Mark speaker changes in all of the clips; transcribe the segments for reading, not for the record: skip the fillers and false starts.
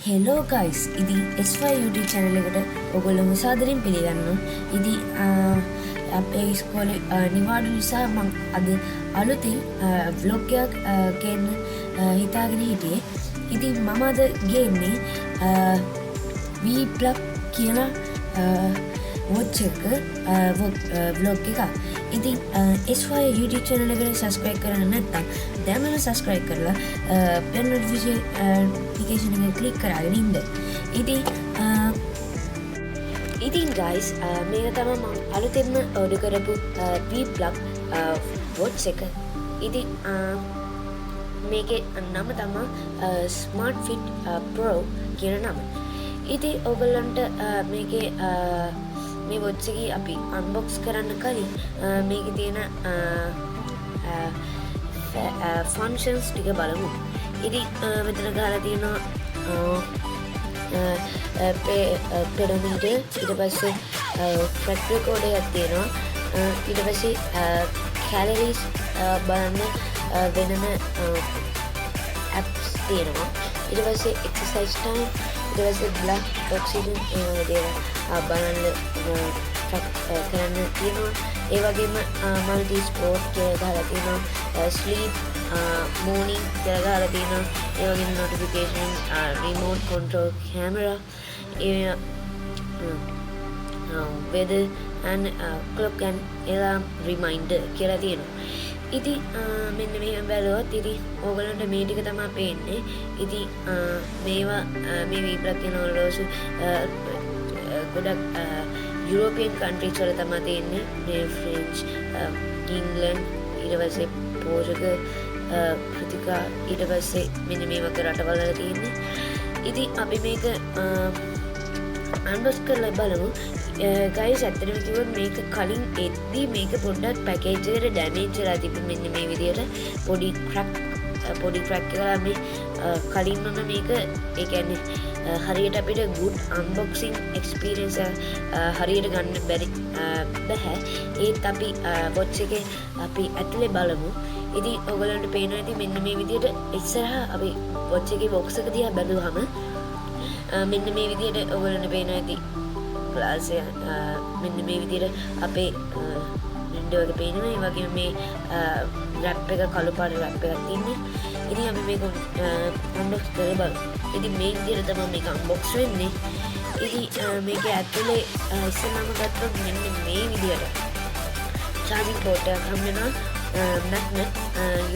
Speaker 1: Hello guys ඉදි S5 YouTube channel එකට ඔගොල්ලොම සාදරයෙන් පිළිගන්නවා. ඉතින් අපේ ඉස්කෝලේ නිවාඩු නිසා මම අද අලුතින් vlog එකක් ගේන්න හිතාගෙන හිටියේ. ඉතින් මම අද ගේන්නේ V-Plug කියන watch එක vlog එකක්. ඉතින් S5 YouTube channel එකට subscribe කරන්න නැත්නම් දැන්ම subscribe කරලා bell notification එක click කරගෙන ඉන්න. ඉතින් guys මේක තමයි මම අලුතෙන්ම order කරපු V-Plug watch එක. ඉතින් මේකේ නම තමයි Smart Fit Pro කියන නම. ඉතින් ඔයගොල්ලන්ට මේකේ මේ watch එක අපි unbox කරන්න කලින් මේකේ තියෙන functions ටික බලමු. ඉතින් මෙතන ගහලා තියෙනවා pedometer, ඊට පස්සේ track record එකක් තියෙනවා. ඊට පස්සේ calories බලන්න වෙනම apps තියෙනවා. ඊට පස්සේ exercise time, ඊට පස්සේ blood oxygen බලන්න track කරන්න තියෙනවා. ඒ වගේම multi sport කියලා ගහලා තියෙනවා. sleep, morning කියලා ගහලා තියෙනවා. ඒ වගේම notification, remote control camera, weather and clock and alarm reminder කියලා තියෙනවා. ඉතින් මෙන්න මෙහෙම බැලුවොත් ඉතින් ඕගලන්ට මේ ටික තමයි පේන්නේ. ඉතින් මේවා මේ V-Plug කියන ඔරලෝසු ගොඩක් European countries වල තමයි තියෙන්නේ. මේ French, England, ඊට පස්සේ Portugal, ප්‍රතිකා, ඊට පස්සේ මෙන්න මේ වගේ රටවල් වල තියෙන්නේ. ඉතින් අපි මේක unbox කරලා බලමු. guys ඇත්තටම කිව්වොත් මේක කලින් එද්දි මේක පොඩ්ඩක් පැකේජ් එකට ඩැමේජ් වෙලා තිබුණ මෙන්න මේ විදියට පොඩි ක්‍රැක් එකලා මේ කලින්ම මේක ඒ කියන්නේ හරියට අපිට good unboxing experience හරියට ගන්න බැරි බෑ. ඒත් අපි watch එකේ අපි ඇතුලේ බලමු. ඉතින් ඔයගලන්ට පේනවා ඉතින් මෙන්න මේ විදියට ඉස්සරහා අපි watch එකේ box එක දිහා බැලුවහම මෙන්න මේ විදියට ඔයගලන්ට පේනවා ඉතින් glass එක මෙන්න මේ විදියට අපේ window එක පේනවා. ඒ වගේම මේ wrap එක කළු පාට wrap එකක් තියෙන්නේ. ඉතින් අපි මේක unbox කරලා බලමු. ඉතින් මේ විදියට තමයි මේක unbox වෙන්නේ. ඉතින් මේක ඇතුලේ ඉස්සෙල්ලාම ගත්තොත් මෙන්න මේ විදියට charging port එකක් හම් වෙනවා. magnet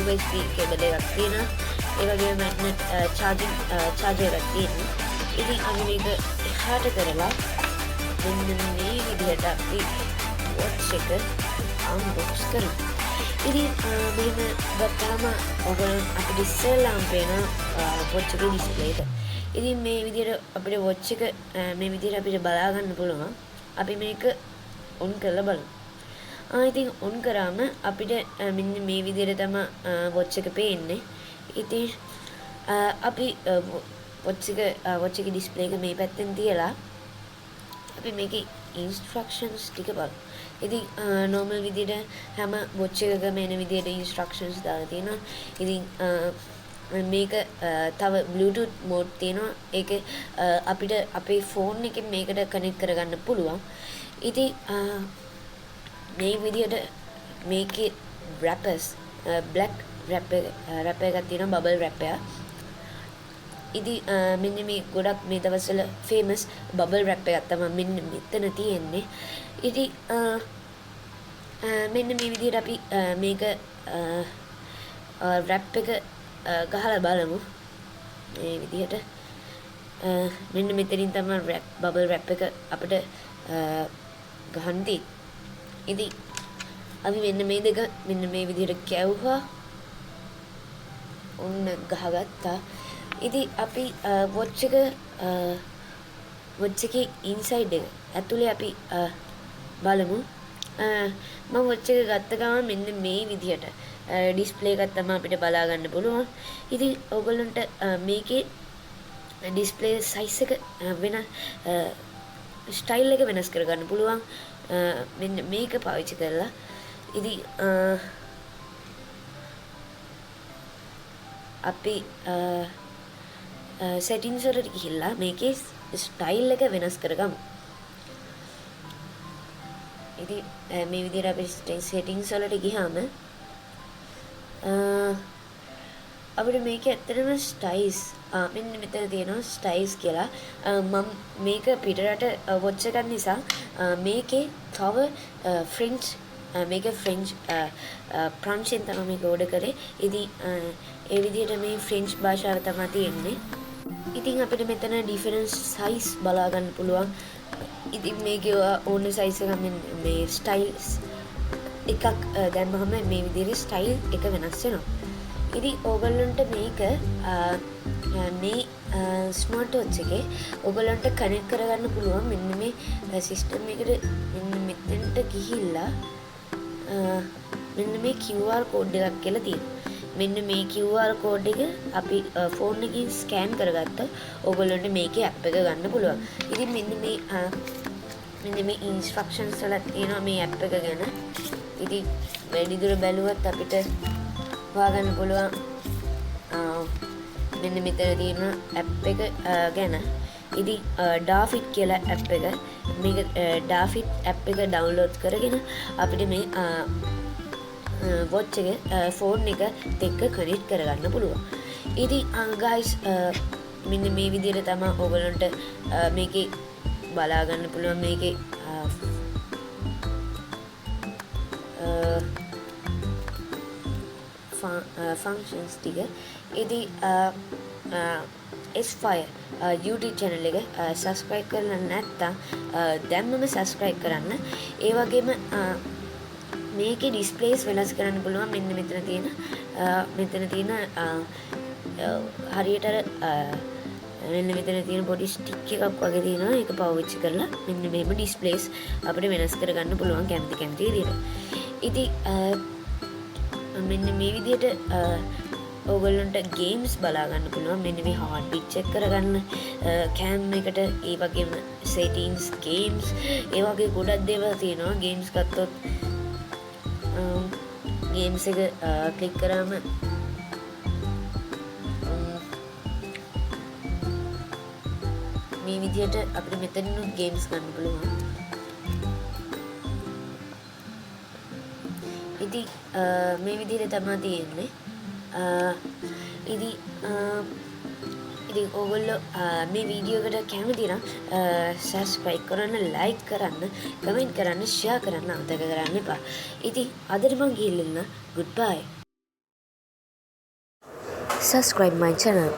Speaker 1: USB cable එකක් තියෙනවා. ඒ වගේම magnet charger එකක් තියෙනවා. ඉතින් අපි මේක එහාට කරලා මෙන්න මේ විදිහට අපි watch එක unbox කරමු. ඉතින් මෙහෙම ගත්තාම ඔයගොල්ලෝ අපිට ඉස්සෙල්ලාම පේන watch එකේ display එක. ඉතින් මේ විදිහට අපිට watch එක මේ විදිහට අපිට බලා ගන්න පුළුවන්. අපි මේක on කරලා බලමු. ඉතින් on කරාම අපිට මෙන්න මේ විදිහට තමයි watch එක පේන්නේ. ඉතින් අපි watch එකේ display එක මේ පැත්තෙන් තියලා අපි මේකේ instructions ටික බලමු. ඉතින් normal විදිහට හැම watch එකකම එන විදිහට instructions දාලා තියෙනවා. ඉතින් මේක තව Bluetooth mode තියෙනවා. ඒක අපිට අපේ phone එකෙන් මේකට connect කරගන්න පුළුවන්. ඉතින් මේ විදිහට මේකේ wrappers black wrap එකක් තියෙනවා, bubble wrap එකක්. ඉතින් මෙන්න මේ ගොඩක් මේ දවස්වල famous bubble wrap එකක් තමයි මෙන්න මෙතන තියෙන්නේ. ඉතින් මෙන්න මේ විදිහට අපි මේක wrap එක ගහලා බලමු. මේ විදිහට මෙන්න මෙතනින් තමයි bubble wrap එක අපිට ගහන්න තියෙන්නේ. ඉතින් අපි මෙන්න මේ දෙක මෙන්න මේ විදිහට කැවුවා. ඔන්න ගහගත්තා. ඉතින් අපි watch එකේ inside එක ඇතුලේ අපි බලමු. මම watch එක ගත්ත ගමන් මෙන්න මේ විදිහට display එකක් තමයි අපිට බලා ගන්න පුළුවන්. ඉතින් ඔයගොල්ලන්ට මේකේ display size එක වෙන style එක වෙනස් කරගන්න පුළුවන්. මෙන්න මේක පාවිච්චි කරලා. ඉතින් අපි සෙටින්ස් වලට ගිහිල්ලා මේකේ ස්ටයිල් එක වෙනස් කරගමු. ඉතින් මේ විදිහට අපි සෙටින්ස් වලට ගියාම අපිට මේක ඇත්තටම ස්ටයිල්ස් මෙන්න මෙතන තියෙනවා ස්ටයිල්ස් කියලා. මම මේක පිටරට වොච් එකක් නිසා මේකේ තව ෆ්‍රෙන්ච් මේක ෆ්‍රෙන්ච් ප්‍රංශෙන් තමයි මේක ඕඩර් කරේ. ඉතින් ඒ විදිහට මේ ෆ්‍රෙන්ච් භාෂාව තමයි තියෙන්නේ. ඉතින් අපිට මෙතන ඩිෆරන්ස් සයිස් බලා ගන්න පුළුවන්. ඉතින් මේකේ ඕන සයිස් එක මේ ස්ටයිල්ස් එකක් දැම්මම මේ විදිහේ ස්ටයිල් එක වෙනස් වෙනවා. ඉතින් ඕගොල්ලන්ට මේක මේ ස්මාර්ට් වොච් එකේ ඕගොල්ලන්ට කනෙක්ට් කරගන්න පුළුවන් මෙන්න මේ සිස්ටම් එකට මෙන්න මෙතෙන්ට ගිහිල්ලා මෙන්න මේ QR කෝඩ් එකක් කියලා තියෙනවා. මෙන්න මේ QR කෝඩ් එක අපි ෆෝන් එකකින් ස්කෑන් කරගත්තොත් ඕගොල්ලන්ට මේකේ ඇප් එක ගන්න පුළුවන්. ඉතින් මෙන්න මේ ඉන්ස්ට්‍රක්ෂන්ස් වල තියෙනවා මේ ඇප් එක ගැන. ඉතින් වැඩිදුර බැලුවත් අපිට හොයාගන්න පුළුවන් මෙන්න මෙතන තියෙන ඇප් එක ගැන. ඉතින් ඩාෆිට් කියලා ඇප් එක මේක ඩාෆිට් ඇප් එක ඩවුන්ලෝඩ් කරගෙන අපිට මේ වොච් එක ෆෝන් එක එක්ක කනෙක්ට් කරගන්න පුළුවන්. ඉතින් ගයිස් මෙන්න මේ විදිහට තමයි ඔයගලන්ට මේකේ බලා ගන්න පුළුවන් මේකේ functions ටික. ඉතින් S5 YouTube channel එක subscribe කරලා නැත්නම් දැම්මම subscribe කරන්න. ඒ වගේම මේකේ displays වෙනස් කරන්න පුළුවන්. මෙන්න මෙතන තියෙන හරියට මෙන්න මෙතන තියෙන පොඩි ස්ටික් එකක් වගේ තියෙනවා. ඒක පාවිච්චි කරලා මෙන්න මේම displays අපිට වෙනස් කරගන්න පුළුවන් කැමති විදිහට. ඉතින් මෙන්න මේ විදිහට ඕගොල්ලන්ට ගේම්ස් බලා ගන්න පුළුවන්. මෙන්න මේ හાર્ට් බීට් චෙක් කරගන්න කැම් එකට ඒ වගේම සෙටින්ග්ස් ගේම්ස් ඒ වගේ ගොඩක් දේවල් තියෙනවා. ගේම්ස් ගත්තොත් ගේම්ස් එක ක්ලික් කරාම මේ විදිහට අපිට මෙතනිනුත් ගේම්ස් ගන්න පුළුවන්. ඉතින් මේ විදිහට තමයි තියෙන්නේ. ඉතින් ඕගොල්ලෝ මේ වීඩියෝ එකට කැමති නම් සබ්ස්ක්‍රයිබ් කරන්න, ලයික් කරන්න, කමෙන්ට් කරන්න, ෂෙයා කරන්න අමතක කරන්න එපා. ඉතින් අදට මම ගිහින් ඉන්න. Goodbye. Subscribe my channel.